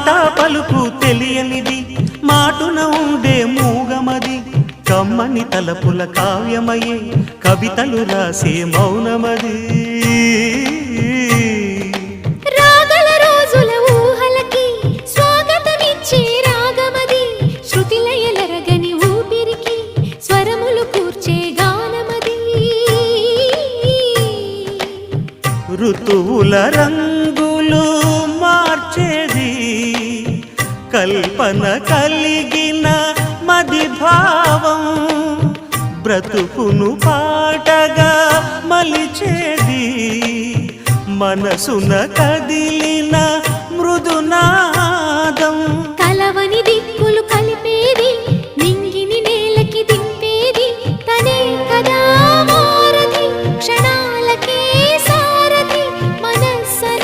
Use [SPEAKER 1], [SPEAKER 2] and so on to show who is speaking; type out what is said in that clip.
[SPEAKER 1] మాట పలుకు తెలియనిది మాటున ఉండే మూగమది కమ్మని తలపుల కావ్యమయే కవితలు రాసే మౌనమది
[SPEAKER 2] రాగల రోజుల ఊహలకి స్వాగతమిచ్చే రాగమది శృతిలయలరగని ఊపిరికి స్వరములు కూర్చే గానమది
[SPEAKER 1] ఋతువుల రంగులు మార్చేది కల్పన కలిగిన మది భావం బ్రతుకును పాటగా మలిచేది మనసున కదిలిన మృదునాదం